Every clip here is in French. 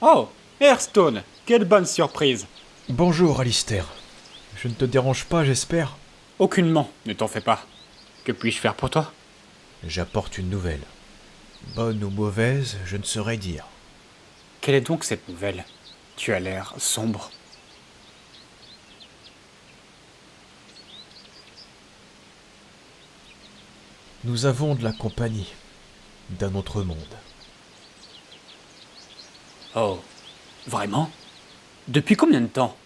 Oh, Hearthstone, quelle bonne surprise. Bonjour, Alistair. Je ne te dérange pas, j'espère? Aucunement, ne t'en fais pas. Que puis-je faire pour toi? J'apporte une nouvelle. Bonne ou mauvaise, je ne saurais dire. Quelle est donc cette nouvelle? Tu as l'air sombre. Nous avons de la compagnie, d'un autre monde. Oh, vraiment? Depuis combien de temps?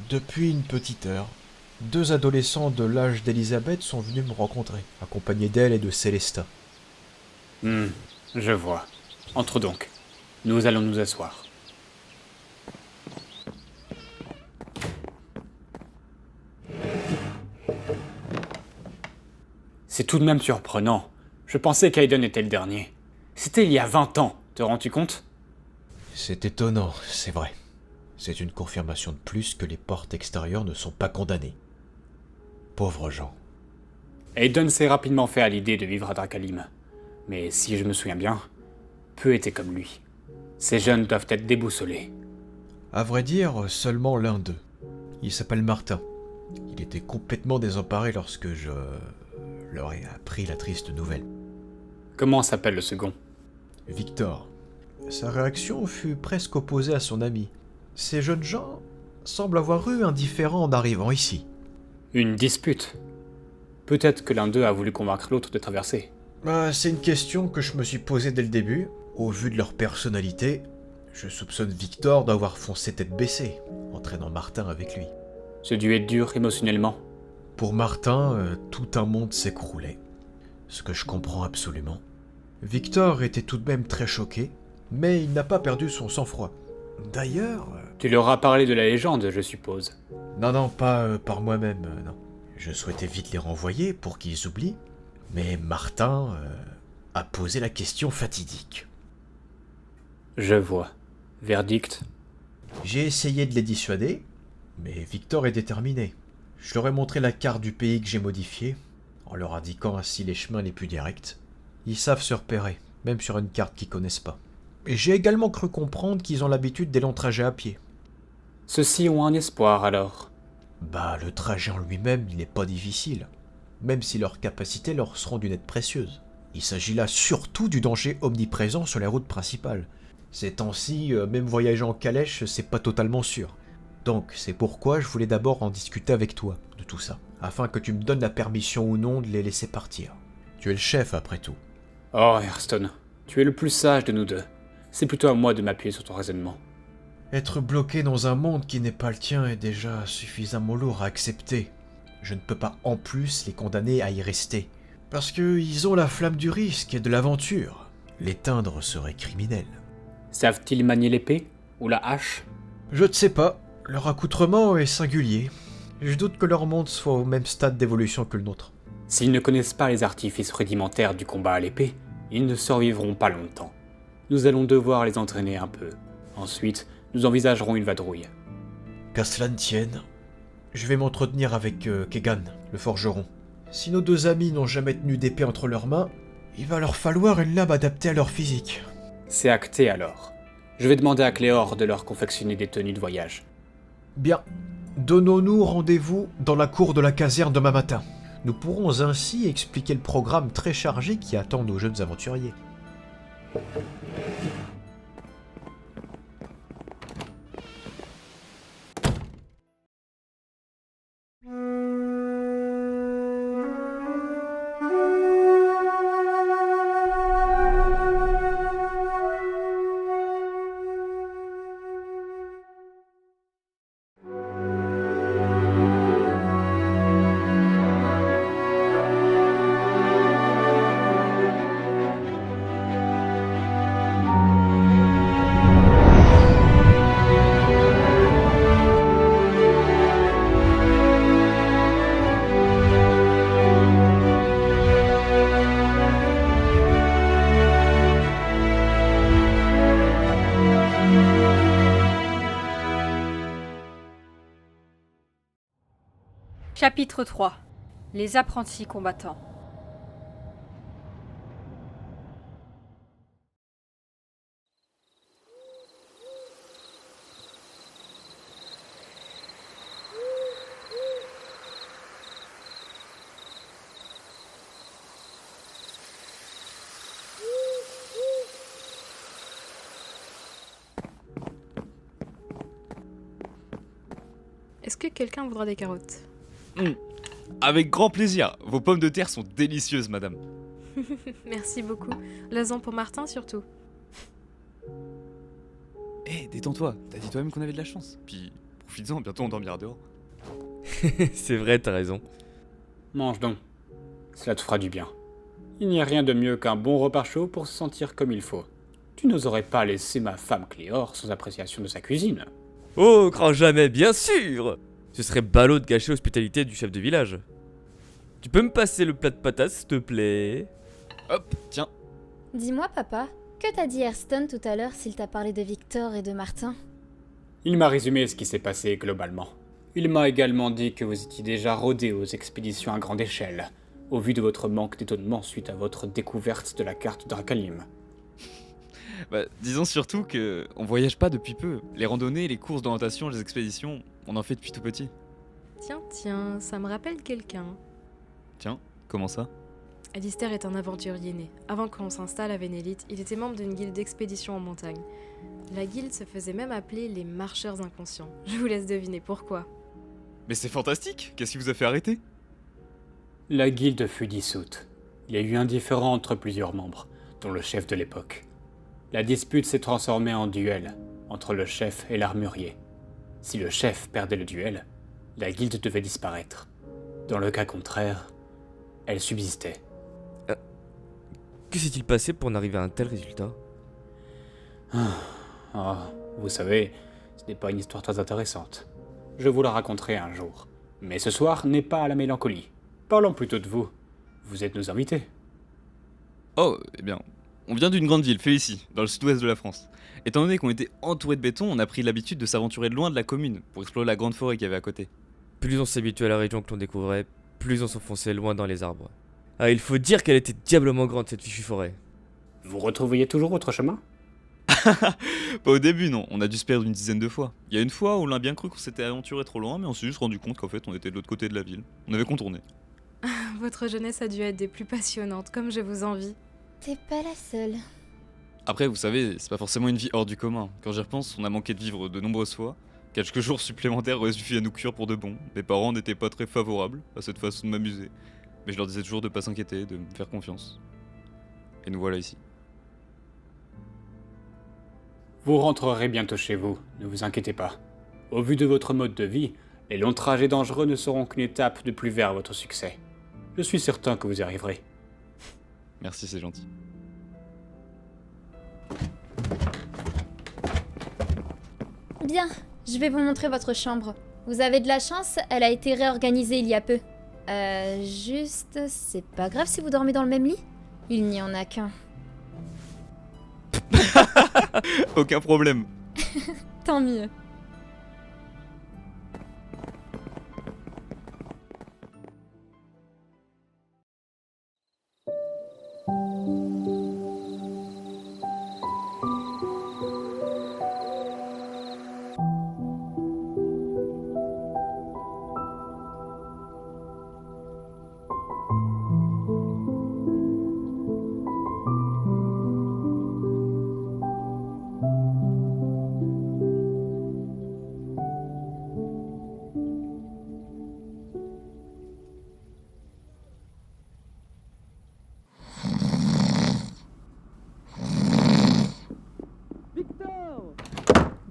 Depuis une petite heure, 2 adolescents de l'âge d'Elisabeth sont venus me rencontrer, accompagnés d'elle et de Célesta. Je vois. Entre donc. Nous allons nous asseoir. C'est tout de même surprenant. Je pensais qu'Aiden était le dernier. C'était il y a 20 ans, te rends-tu compte? C'est étonnant, c'est vrai. C'est une confirmation de plus que les portes extérieures ne sont pas condamnées. Pauvres gens. Aiden s'est rapidement fait à l'idée de vivre à Drakalim. Mais si je me souviens bien, peu étaient comme lui. Ces jeunes doivent être déboussolés. À vrai dire, seulement l'un d'eux. Il s'appelle Martin. Il était complètement désemparé lorsque je leur ai appris la triste nouvelle. Comment s'appelle le second? Victor. Sa réaction fut presque opposée à son ami. Ces jeunes gens semblent avoir eu indifférent en arrivant ici. Une dispute. Peut-être que l'un d'eux a voulu convaincre l'autre de traverser. C'est une question que je me suis posée dès le début. Au vu de leur personnalité, je soupçonne Victor d'avoir foncé tête baissée, entraînant Martin avec lui. Ce dû être dur émotionnellement. Pour Martin, tout un monde s'écroulait. Ce que je comprends absolument. Victor était tout de même très choqué, mais il n'a pas perdu son sang-froid. D'ailleurs... Tu leur as parlé de la légende, je suppose. Non, pas par moi-même, non. Je souhaitais vite les renvoyer pour qu'ils oublient, mais Martin a posé la question fatidique. Je vois. Verdict. J'ai essayé de les dissuader, mais Victor est déterminé. Je leur ai montré la carte du pays que j'ai modifiée, en leur indiquant ainsi les chemins les plus directs. Ils savent se repérer, même sur une carte qu'ils connaissent pas. Et j'ai également cru comprendre qu'ils ont l'habitude des longs trajets à pied. Ceux-ci ont un espoir alors. Le trajet en lui-même, il n'est pas difficile, même si leurs capacités leur seront d'une aide précieuse. Il s'agit là surtout du danger omniprésent sur les routes principales. Ces temps-ci, même voyager en calèche, c'est pas totalement sûr. Donc, c'est pourquoi je voulais d'abord en discuter avec toi, de tout ça, afin que tu me donnes la permission ou non de les laisser partir. Tu es le chef, après tout. Oh, Hearthstone, tu es le plus sage de nous deux. C'est plutôt à moi de m'appuyer sur ton raisonnement. Être bloqué dans un monde qui n'est pas le tien est déjà suffisamment lourd à accepter. Je ne peux pas en plus les condamner à y rester. Parce qu'ils ont la flamme du risque et de l'aventure. L'éteindre serait criminel. Savent-ils manier l'épée? Ou la hache? Je ne sais pas. Leur accoutrement est singulier. Je doute que leur monde soit au même stade d'évolution que le nôtre. S'ils ne connaissent pas les artifices rudimentaires du combat à l'épée, ils ne survivront pas longtemps. Nous allons devoir les entraîner un peu. Ensuite, nous envisagerons une vadrouille. Qu'à cela ne tienne, je vais m'entretenir avec Kegan, le forgeron. Si nos 2 amis n'ont jamais tenu d'épée entre leurs mains, il va leur falloir une lame adaptée à leur physique. C'est acté alors. Je vais demander à Cléor de leur confectionner des tenues de voyage. Bien, donnons-nous rendez-vous dans la cour de la caserne demain matin. Nous pourrons ainsi expliquer le programme très chargé qui attend nos jeunes aventuriers. Chapitre 3. Les apprentis combattants. Est-ce que quelqu'un voudra des carottes? Avec grand plaisir. Vos pommes de terre sont délicieuses, madame. Merci beaucoup. Lasan pour Martin surtout. Eh, détends-toi. T'as dit toi-même qu'on avait de la chance. Puis, profites-en, bientôt on dormira dehors. C'est vrai, t'as raison. Mange donc. Cela te fera du bien. Il n'y a rien de mieux qu'un bon repas chaud pour se sentir comme il faut. Tu n'oserais pas laisser ma femme Cléor sans appréciation de sa cuisine. Oh, grand jamais, bien sûr. Ce serait ballot de gâcher l'hospitalité du chef de village. Tu peux me passer le plat de patates, s'il te plaît? Hop, tiens. Dis-moi, papa, que t'as dit Herston tout à l'heure s'il t'a parlé de Victor et de Martin? Il m'a résumé ce qui s'est passé globalement. Il m'a également dit que vous étiez déjà rodé aux expéditions à grande échelle, au vu de votre manque d'étonnement suite à votre découverte de la carte Drakalim. Bah, disons surtout que on voyage pas depuis peu. Les randonnées, les courses d'orientation, les expéditions, on en fait depuis tout petit. Tiens, ça me rappelle quelqu'un. Tiens, comment ça? Alistair est un aventurier né. Avant qu'on s'installe à Vénélite, il était membre d'une guilde d'expédition en montagne. La guilde se faisait même appeler les marcheurs inconscients. Je vous laisse deviner pourquoi. Mais c'est fantastique. Qu'est-ce qui vous a fait arrêter? La guilde fut dissoute. Il y a eu un différend entre plusieurs membres, dont le chef de l'époque. La dispute s'est transformée en duel, entre le chef et l'armurier. Si le chef perdait le duel, la guilde devait disparaître. Dans le cas contraire, elle subsistait. Que s'est-il passé pour en arriver à un tel résultat? Vous savez, ce n'est pas une histoire très intéressante. Je vous la raconterai un jour. Mais ce soir n'est pas à la mélancolie. Parlons plutôt de vous. Vous êtes nos invités. Oh, eh bien, on vient d'une grande ville, Félicie, dans le sud-ouest de la France. Étant donné qu'on était entouré de béton, on a pris l'habitude de s'aventurer loin de la commune pour explorer la grande forêt qu'il y avait à côté. Plus on s'habituait à la région que l'on découvrait, plus on s'enfonçait loin dans les arbres. Ah, il faut dire qu'elle était diablement grande cette fichue forêt. Vous retrouviez toujours votre chemin? Pas au début, non, on a dû se perdre une dizaine de fois. Il y a une fois où on a bien cru qu'on s'était aventuré trop loin, mais on s'est juste rendu compte qu'en fait on était de l'autre côté de la ville. On avait contourné. Votre jeunesse a dû être des plus passionnantes, comme je vous envie. T'es pas la seule. Après, vous savez, c'est pas forcément une vie hors du commun. Quand j'y repense, on a manqué de vivre de nombreuses fois. Quelques jours supplémentaires auraient suffi à nous cuire pour de bon. Mes parents n'étaient pas très favorables à cette façon de m'amuser. Mais je leur disais toujours de pas s'inquiéter, de me faire confiance. Et nous voilà ici. Vous rentrerez bientôt chez vous, ne vous inquiétez pas. Au vu de votre mode de vie, les longs trajets dangereux ne seront qu'une étape de plus vers votre succès. Je suis certain que vous y arriverez. Merci, c'est gentil. Bien, je vais vous montrer votre chambre. Vous avez de la chance, elle a été réorganisée il y a peu. Juste, c'est pas grave si vous dormez dans le même lit? Il n'y en a qu'un. Aucun problème. Tant mieux.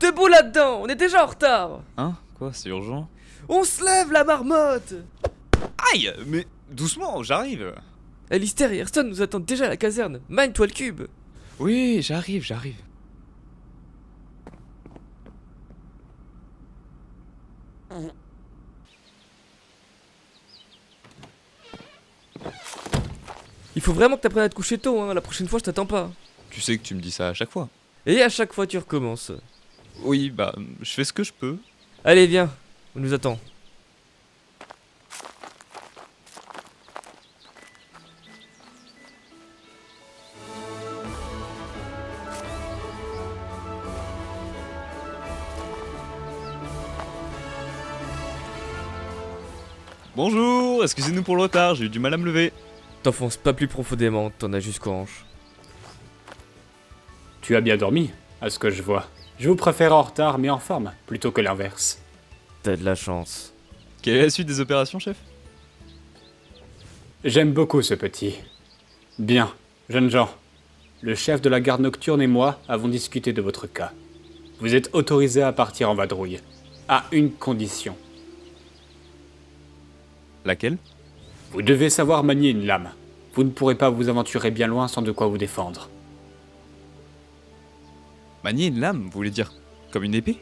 Debout là-dedans, on est déjà en retard. Hein? Quoi? C'est urgent? On se lève, la marmotte. Aïe! Mais doucement, j'arrive! Alistair et Herston nous attendent déjà à la caserne. Mine-toi le cube. Oui, j'arrive. Il faut vraiment que t'apprennes à te coucher tôt, hein. La prochaine fois, je t'attends pas. Tu sais que tu me dis ça à chaque fois. Et à chaque fois, tu recommences. Oui, bah, je fais ce que je peux. Allez, viens, on nous attend. Bonjour, excusez-nous pour le retard, j'ai eu du mal à me lever. T'enfonces pas plus profondément, t'en as jusqu'aux hanches. Tu as bien dormi, à ce que je vois. Je vous préfère en retard mais en forme, plutôt que l'inverse. T'as de la chance. Quelle est la suite des opérations, chef? J'aime beaucoup ce petit. Bien, jeunes gens. Le chef de la garde nocturne et moi avons discuté de votre cas. Vous êtes autorisés à partir en vadrouille. À une condition. Laquelle? Vous devez savoir manier une lame. Vous ne pourrez pas vous aventurer bien loin sans de quoi vous défendre. Manier une lame, vous voulez dire comme une épée?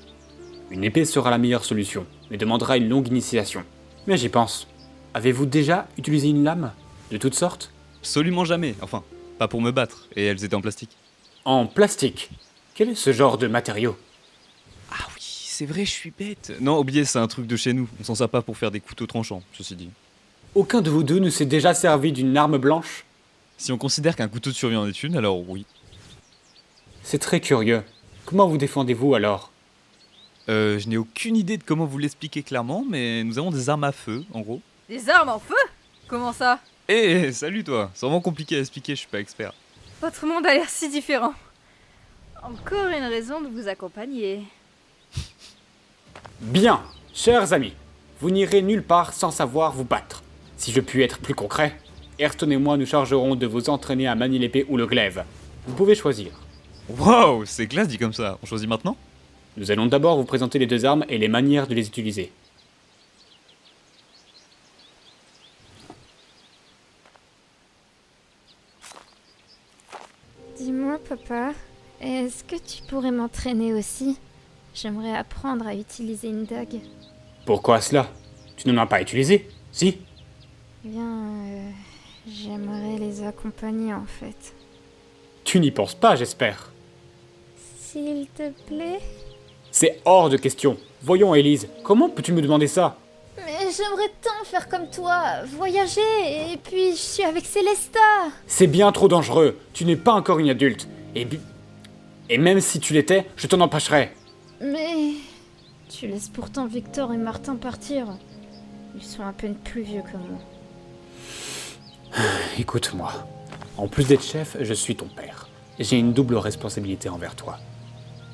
Une épée sera la meilleure solution, mais demandera une longue initiation. Mais j'y pense. Avez-vous déjà utilisé une lame? De toutes sortes? Absolument jamais, enfin, pas pour me battre, et elles étaient en plastique. En plastique. Quel est ce genre de matériau? Ah oui, c'est vrai, je suis bête. Non, oubliez, c'est un truc de chez nous, on s'en sert pas pour faire des couteaux tranchants, ceci dit. Aucun de vous deux ne s'est déjà servi d'une arme blanche? Si on considère qu'un couteau de survie en est une, alors oui. C'est très curieux. Comment vous défendez-vous alors? Je n'ai aucune idée de comment vous l'expliquer clairement, mais nous avons des armes à feu, en gros. Des armes en feu? Comment ça? Salut toi. C'est vraiment compliqué à expliquer, je suis pas expert. Votre monde a l'air si différent. Encore une raison de vous accompagner. Bien, chers amis. Vous n'irez nulle part sans savoir vous battre. Si je puis être plus concret, Ayrton et moi nous chargerons de vous entraîner à manier l'épée ou le glaive. Vous pouvez choisir. Waouh, c'est classe dit comme ça. On choisit maintenant? Nous allons d'abord vous présenter les deux armes et les manières de les utiliser. Dis-moi, papa, est-ce que tu pourrais m'entraîner aussi? J'aimerais apprendre à utiliser une dague. Pourquoi cela? Tu n'en as pas utilisé, si? Bien, j'aimerais les accompagner en fait. Tu n'y penses pas, j'espère. S'il te plaît? C'est hors de question. Voyons, Élise, comment peux-tu me demander ça? Mais j'aimerais tant faire comme toi, voyager, et puis je suis avec Célesta. C'est bien trop dangereux. Tu n'es pas encore une adulte. Et même si tu l'étais, je t'en empêcherais. Mais tu laisses pourtant Victor et Martin partir. Ils sont à peine plus vieux que moi. Écoute-moi. En plus d'être chef, je suis ton père. J'ai une double responsabilité envers toi.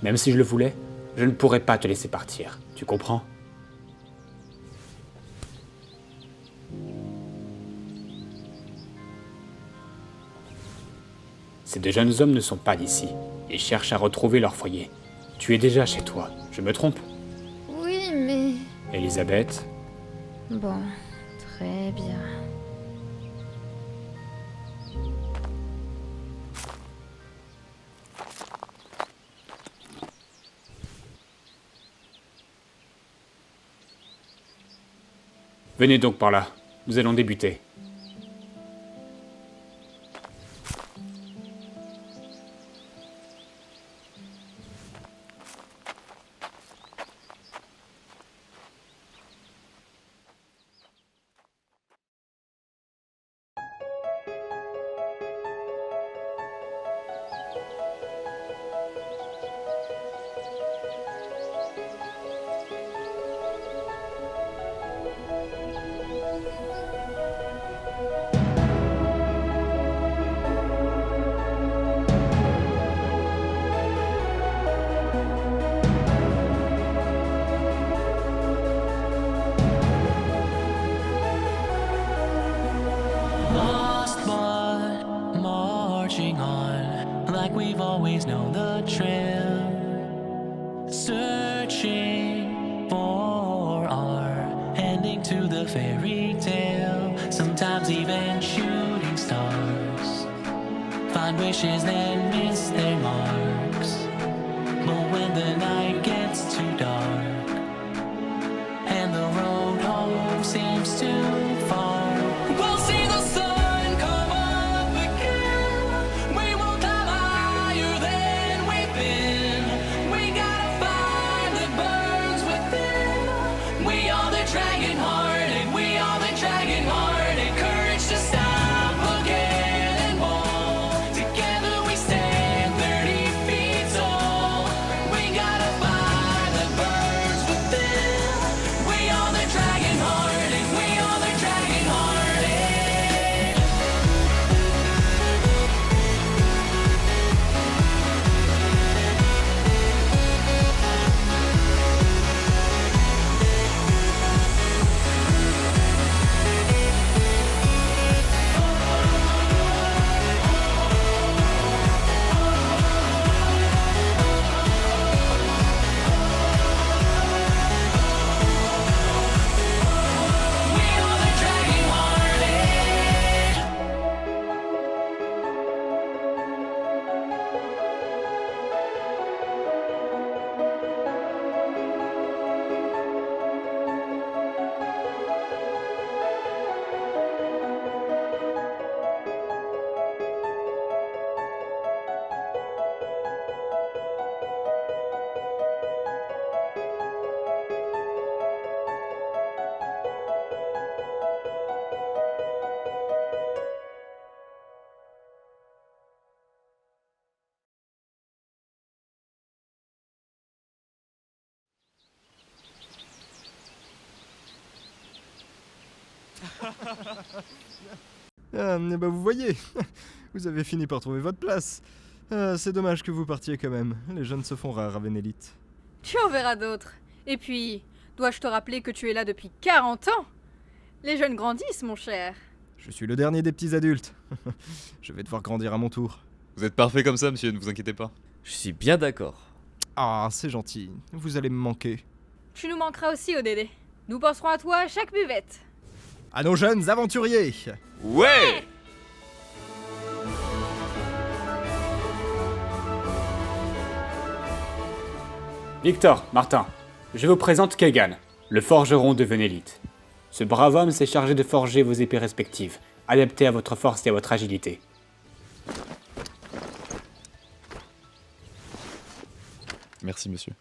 Même si je le voulais, je ne pourrais pas te laisser partir. Tu comprends? Ces deux jeunes hommes ne sont pas d'ici. Ils cherchent à retrouver leur foyer. Tu es déjà chez toi. Je me trompe? Oui, mais... Elisabeth? Bon, très bien. Venez donc par là. Nous allons débuter. Lost but marching on, like we've always known the trail. Searching for our ending to the fairy tale. Sometimes even shooting stars find wishes then miss their marks. But when the night gets too dark and the road home seems too far, we'll see the sun come up again. We won't climb higher than we've been. We gotta find the burns within. We are the dragon hearted, we are the dragon hearted. Courage to stop again and fall. Together we stand 30 feet tall. We gotta find Vous voyez, vous avez fini par trouver votre place. C'est dommage que vous partiez quand même. Les jeunes se font rares à Vénélite. Tu en verras d'autres. Et puis, dois-je te rappeler que tu es là depuis 40 ans? Les jeunes grandissent, mon cher. Je suis le dernier des petits adultes. Je vais devoir grandir à mon tour. Vous êtes parfait comme ça, monsieur, ne vous inquiétez pas. Je suis bien d'accord. Ah, c'est gentil. Vous allez me manquer. Tu nous manqueras aussi, Odédé. Nous penserons à toi à chaque buvette. À nos jeunes aventuriers! Ouais! Victor, Martin, je vous présente Kegan, le forgeron de Vénélite. Ce brave homme s'est chargé de forger vos épées respectives, adaptées à votre force et à votre agilité. Merci, monsieur.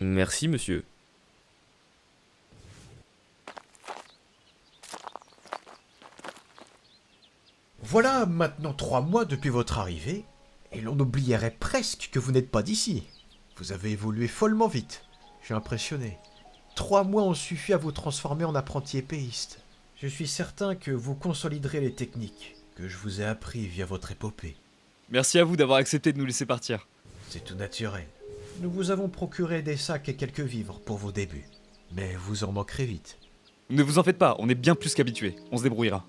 Merci, monsieur. Voilà maintenant 3 mois depuis votre arrivée, et l'on oublierait presque que vous n'êtes pas d'ici. Vous avez évolué follement vite. Je suis impressionné. 3 mois ont suffi à vous transformer en apprenti épéiste. Je suis certain que vous consoliderez les techniques que je vous ai appris via votre épopée. Merci à vous d'avoir accepté de nous laisser partir. C'est tout naturel. Nous vous avons procuré des sacs et quelques vivres pour vos débuts. Mais vous en manquerez vite. Ne vous en faites pas, on est bien plus qu'habitués. On se débrouillera.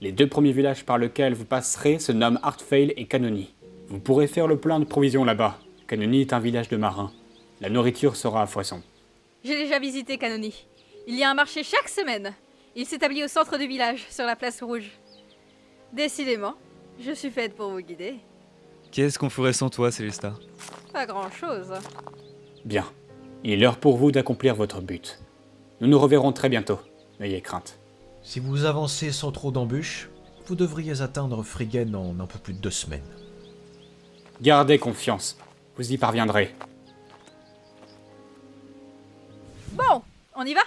Les 2 premiers villages par lesquels vous passerez se nomment Heartfale et Canony. Vous pourrez faire le plein de provisions là-bas. Canony est un village de marins. La nourriture sera à foison. J'ai déjà visité Canony. Il y a un marché chaque semaine. Il s'établit au centre du village, sur la place rouge. Décidément, je suis faite pour vous guider. Qu'est-ce qu'on ferait sans toi, Célesta? Pas grand-chose. Bien. Il est l'heure pour vous d'accomplir votre but. Nous nous reverrons très bientôt. N'ayez crainte. Si vous avancez sans trop d'embûches, vous devriez atteindre Frigen en un peu plus de 2 semaines. Gardez confiance. Vous y parviendrez. Bon, on y va?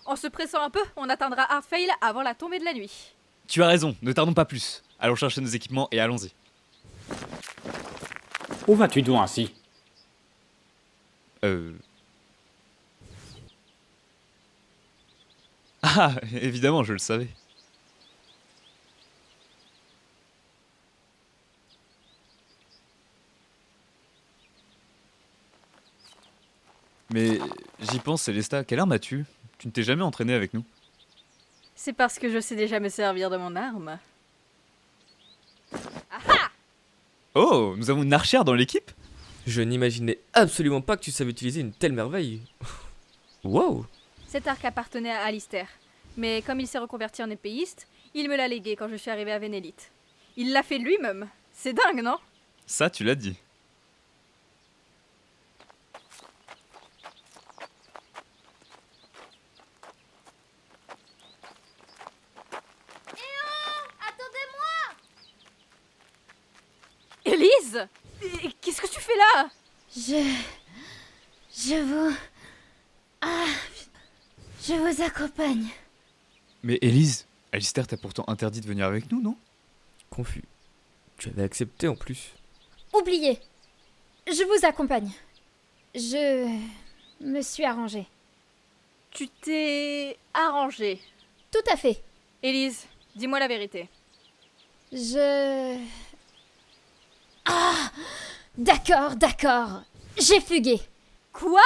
En se pressant un peu, on atteindra Heartfale avant la tombée de la nuit. Tu as raison, ne tardons pas plus. Allons chercher nos équipements et allons-y. Où vas-tu donc ainsi? Ah, évidemment, je le savais. Mais j'y pense, Célesta, quelle arme as-tu? Tu ne t'es jamais entraîné avec nous. C'est parce que je sais déjà me servir de mon arme. Oh, nous avons une archère dans l'équipe? Je n'imaginais absolument pas que tu savais utiliser une telle merveille. Wow! Cet arc appartenait à Alistair, mais comme il s'est reconverti en épéiste, il me l'a légué quand je suis arrivée à Vénélite. Il l'a fait lui-même. C'est dingue, non? Ça, tu l'as dit. Élise! Qu'est-ce que tu fais là? Je vous accompagne. Mais Élise, Alistair t'a pourtant interdit de venir avec nous, non? Confus. Tu avais accepté en plus. Oubliez. Je vous accompagne. Je me suis arrangée. Tu t'es arrangée. Tout à fait. Élise, dis-moi la vérité. Ah! D'accord. J'ai fugué. Quoi?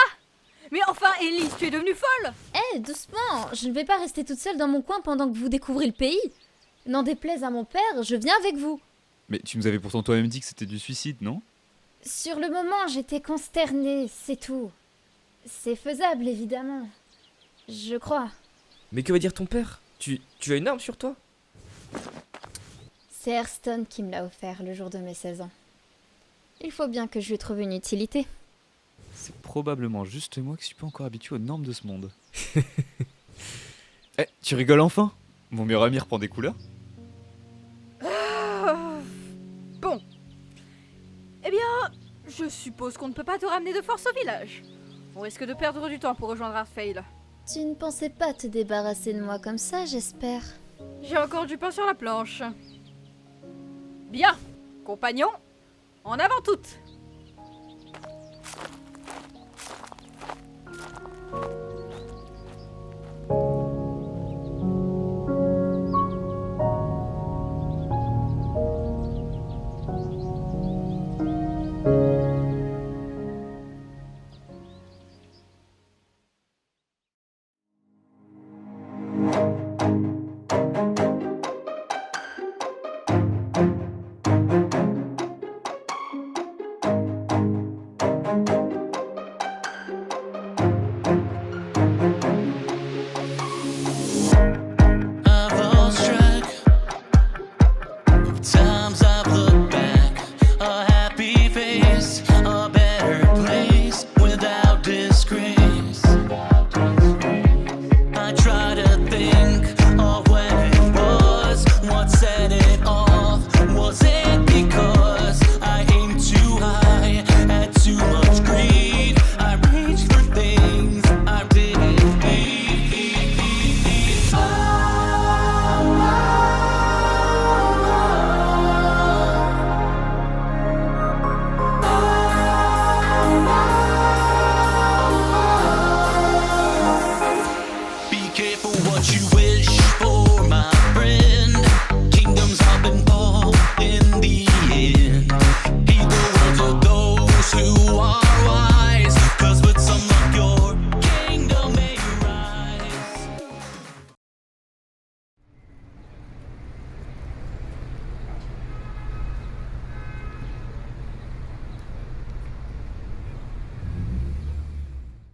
Mais enfin, Élise, tu es devenue folle! Doucement. Je ne vais pas rester toute seule dans mon coin pendant que vous découvrez le pays. N'en déplaise à mon père, je viens avec vous. Mais tu nous avais pourtant toi-même dit que c'était du suicide, non? Sur le moment, j'étais consternée, c'est tout. C'est faisable, évidemment. Je crois. Mais que va dire ton père? Tu as une arme sur toi? C'est Hearthstone qui me l'a offert le jour de mes 16 ans. Il faut bien que je lui trouve une utilité. C'est probablement juste moi qui suis pas encore habitué aux normes de ce monde. Tu rigoles enfin? Mon meilleur ami reprend des couleurs? Bon. Eh bien, je suppose qu'on ne peut pas te ramener de force au village. On risque de perdre du temps pour rejoindre Heartfale. Tu ne pensais pas te débarrasser de moi comme ça, j'espère. J'ai encore du pain sur la planche. Bien, compagnons, en avant toutes!